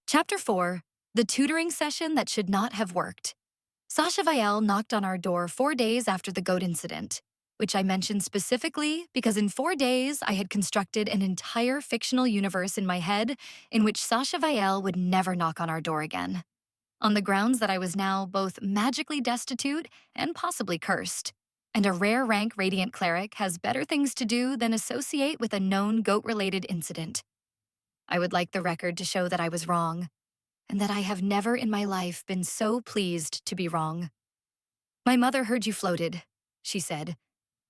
Chapter 4: The Tutoring Session That Should Not Have Worked. Sasha Vielle knocked on our door 4 days after the goat incident, which I mentioned specifically because in 4 days I had constructed an entire fictional universe in my head in which Sasha Vielle would never knock on our door again, on the grounds that I was now both magically destitute and possibly cursed, and a rare rank radiant cleric has better things to do than associate with a known goat-related incident. I would like the record to show that I was wrong, and that I have never in my life been so pleased to be wrong. "My mother heard you floated," she said,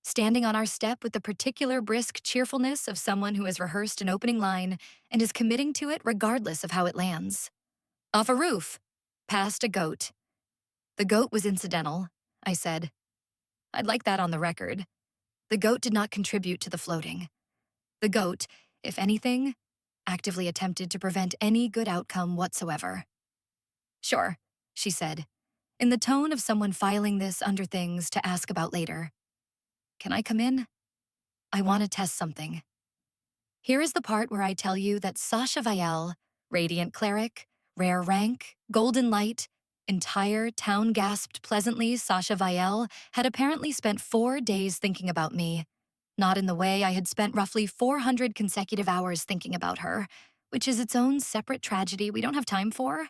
standing on our step with the particular brisk cheerfulness of someone who has rehearsed an opening line and is committing to it regardless of how it lands. "Off a roof, past a goat." "The goat was incidental," I said. "I'd like that on the record. The goat did not contribute to the floating. The goat, if anything, actively attempted to prevent any good outcome whatsoever." "Sure," she said, in the tone of someone filing this under things to ask about later. "Can I come in? I want to test something." Here is the part where I tell you that Sasha Vielle, radiant cleric, rare rank, golden light, entire town gasped pleasantly Sasha Vielle had apparently spent 4 days thinking about me, not in the way I had spent roughly 400 consecutive hours thinking about her, which is its own separate tragedy we don't have time for,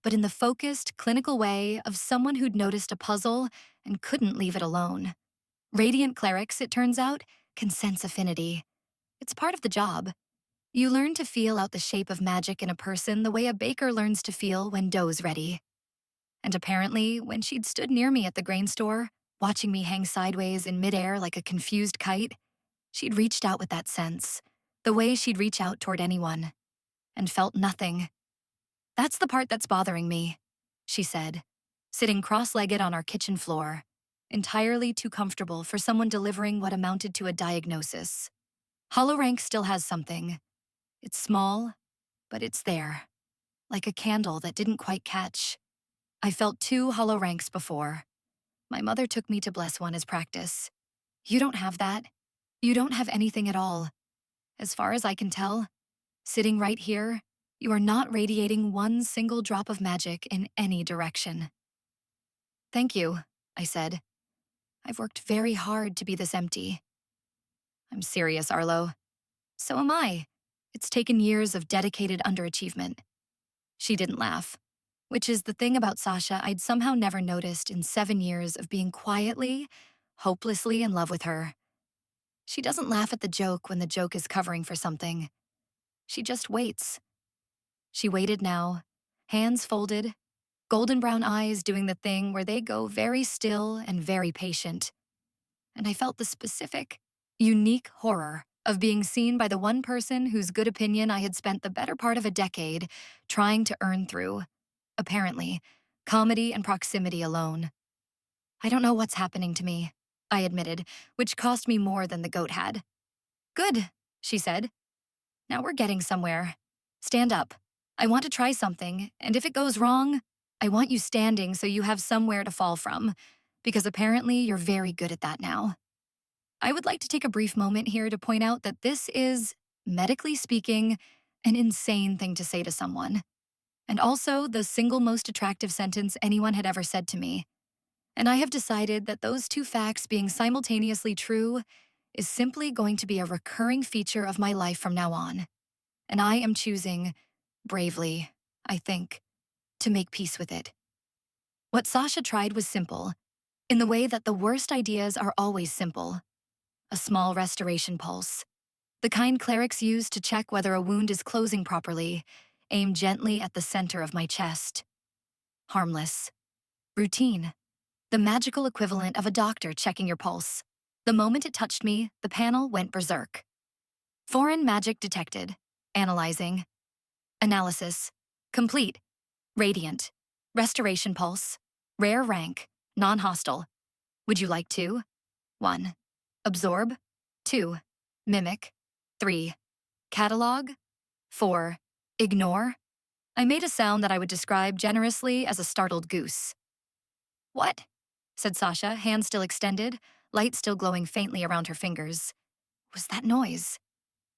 but in the focused, clinical way of someone who'd noticed a puzzle and couldn't leave it alone. Radiant clerics, it turns out, can sense affinity. It's part of the job. You learn to feel out the shape of magic in a person the way a baker learns to feel when dough's ready. And apparently, when she'd stood near me at the grain store, watching me hang sideways in midair like a confused kite, she'd reached out with that sense, the way she'd reach out toward anyone, and felt nothing. "That's the part that's bothering me," she said, sitting cross-legged on our kitchen floor, entirely too comfortable for someone delivering what amounted to a diagnosis. "Hollow rank still has something. It's small, but it's there, like a candle that didn't quite catch. I felt 2 hollow ranks before. My mother took me to bless one as practice. You don't have that. You don't have anything at all. As far as I can tell, sitting right here, you are not radiating one single drop of magic in any direction." "Thank you," I said. "I've worked very hard to be this empty." "I'm serious, Arlo. So am I. It's taken years of dedicated underachievement." She didn't laugh, which is the thing about Sasha I'd somehow never noticed in 7 years of being quietly, hopelessly in love with her. She doesn't laugh at the joke when the joke is covering for something. She just waits. She waited now, hands folded, golden brown eyes doing the thing where they go very still and very patient. And I felt the specific, unique horror of being seen by the one person whose good opinion I had spent the better part of a decade trying to earn through, apparently, comedy and proximity alone. "I don't know what's happening to me," I admitted, which cost me more than the goat had. "Good," she said. "Now we're getting somewhere. Stand up. I want to try something, and if it goes wrong, I want you standing so you have somewhere to fall from, because apparently you're very good at that now." I would like to take a brief moment here to point out that this is, medically speaking, an insane thing to say to someone, and also the single most attractive sentence anyone had ever said to me. And I have decided that those two facts being simultaneously true is simply going to be a recurring feature of my life from now on. And I am choosing, bravely, I think, to make peace with it. What Sasha tried was simple, in the way that the worst ideas are always simple. A small restoration pulse, the kind clerics use to check whether a wound is closing properly, aimed gently at the center of my chest. Harmless. Routine. The magical equivalent of a doctor checking your pulse. The moment it touched me, the panel went berserk. Foreign magic detected. Analyzing. Analysis. Complete. Radiant. Restoration pulse. Rare rank. Non-hostile. Would you like to? 1. Absorb. 2. Mimic. 3. Catalog. 4. Ignore. I made a sound that I would describe generously as a startled goose. "What?" said Sasha, hand still extended, light still glowing faintly around her fingers. "Was that noise?"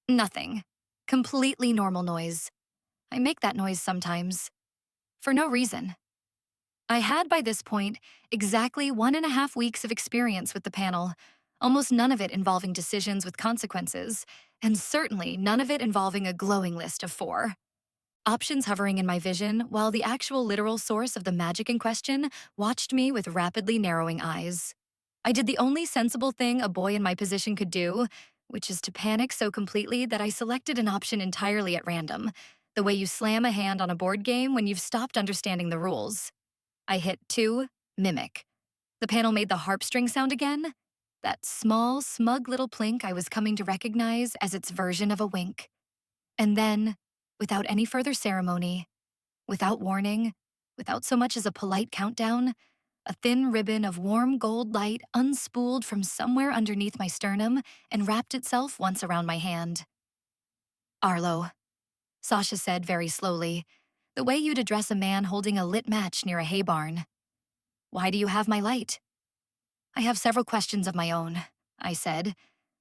"Nothing. Completely normal noise." I make that noise sometimes, for no reason. I had by this point exactly 1.5 weeks of experience with the panel, almost none of it involving decisions with consequences, and certainly none of it involving a glowing list of 4. Options hovering in my vision, while the actual literal source of the magic in question watched me with rapidly narrowing eyes. I did the only sensible thing a boy in my position could do, which is to panic so completely that I selected an option entirely at random, the way you slam a hand on a board game when you've stopped understanding the rules. I hit 2, Mimic. The panel made the harp string sound again, that small, smug little plink I was coming to recognize as its version of a wink. And then, without any further ceremony, without warning, without so much as a polite countdown, a thin ribbon of warm gold light unspooled from somewhere underneath my sternum and wrapped itself once around my hand. Arlo, Sasha said very slowly, the way you'd address a man holding a lit match near a hay barn. Why do you have my light? I have several questions of my own, I said,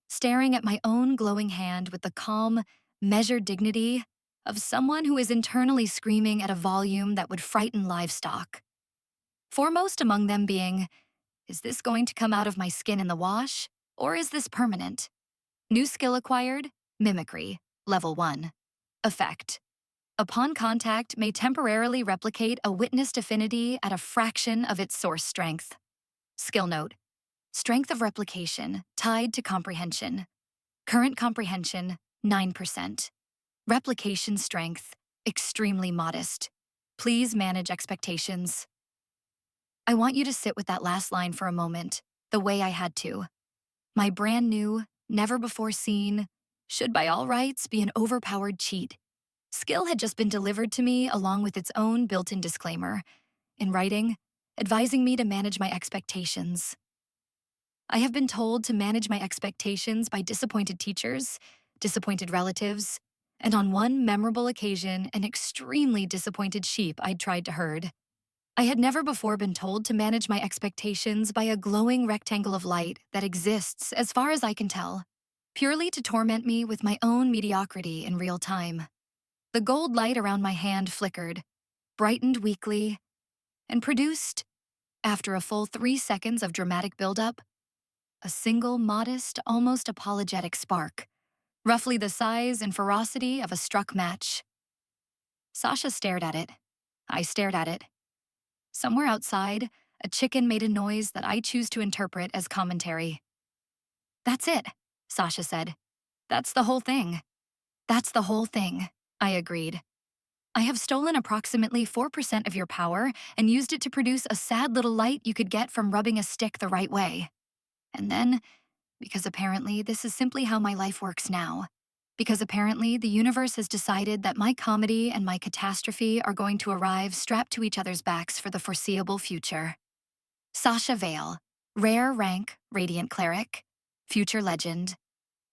staring at my own glowing hand with the calm, measured dignity of someone who is internally screaming at a volume that would frighten livestock. Foremost among them being, is this going to come out of my skin in the wash, or is this permanent? New skill acquired, Mimicry, Level 1. Effect. Upon contact may temporarily replicate a witnessed affinity at a fraction of its source strength. Skill note. Strength of replication tied to comprehension. Current comprehension, 9%. Replication strength, extremely modest. Please manage expectations. I want you to sit with that last line for a moment, the way I had to. My brand new, never before seen, should by all rights be an overpowered cheat. Skill had just been delivered to me along with its own built-in disclaimer, in writing, advising me to manage my expectations. I have been told to manage my expectations by disappointed teachers, disappointed relatives, and on one memorable occasion, an extremely disappointed sheep I'd tried to herd. I had never before been told to manage my expectations by a glowing rectangle of light that exists, as far as I can tell, purely to torment me with my own mediocrity in real time. The gold light around my hand flickered, brightened weakly, and produced, after a full 3 seconds of dramatic buildup, a single modest, almost apologetic spark, roughly the size and ferocity of a struck match. Sasha stared at it. I stared at it. Somewhere outside, a chicken made a noise that I choose to interpret as commentary. That's it, Sasha said. That's the whole thing. That's the whole thing, I agreed. I have stolen approximately 4% of your power and used it to produce a sad little light you could get from rubbing a stick the right way. And then, because apparently this is simply how my life works now, because apparently the universe has decided that my comedy and my catastrophe are going to arrive strapped to each other's backs for the foreseeable future. Sasha Vale, rare rank, radiant cleric, future legend,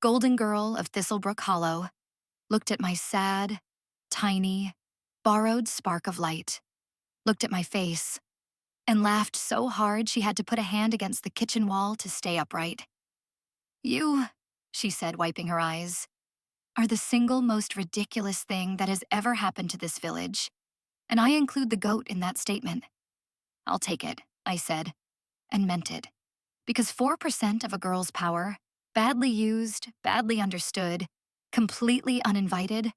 golden girl of Thistlebrook Hollow, looked at my sad, tiny, borrowed spark of light, looked at my face, and laughed so hard she had to put a hand against the kitchen wall to stay upright. You, she said, wiping her eyes, are the single most ridiculous thing that has ever happened to this village, and I include the goat in that statement. I'll take it, I said, and meant it, because 4% of a girl's power, badly used, badly understood, completely uninvited,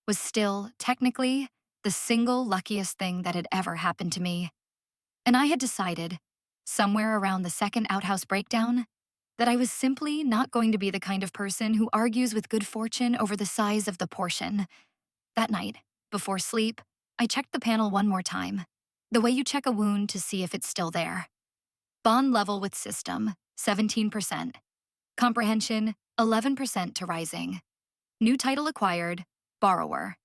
was still, technically, the single luckiest thing that had ever happened to me. And I had decided, somewhere around the second outhouse breakdown, that I was simply not going to be the kind of person who argues with good fortune over the size of the portion. That night, before sleep, I checked the panel one more time, the way you check a wound to see if it's still there. Bond level with system, 17%. Comprehension, 11% to rising. New title acquired, Borrower.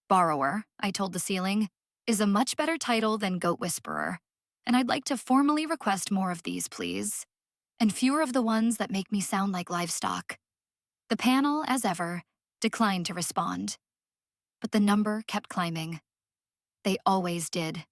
Borrower, I told the ceiling, is a much better title than Goat Whisperer, and I'd like to formally request more of these, please, and fewer of the ones that make me sound like livestock. The panel, as ever, declined to respond, but the number kept climbing. They always did.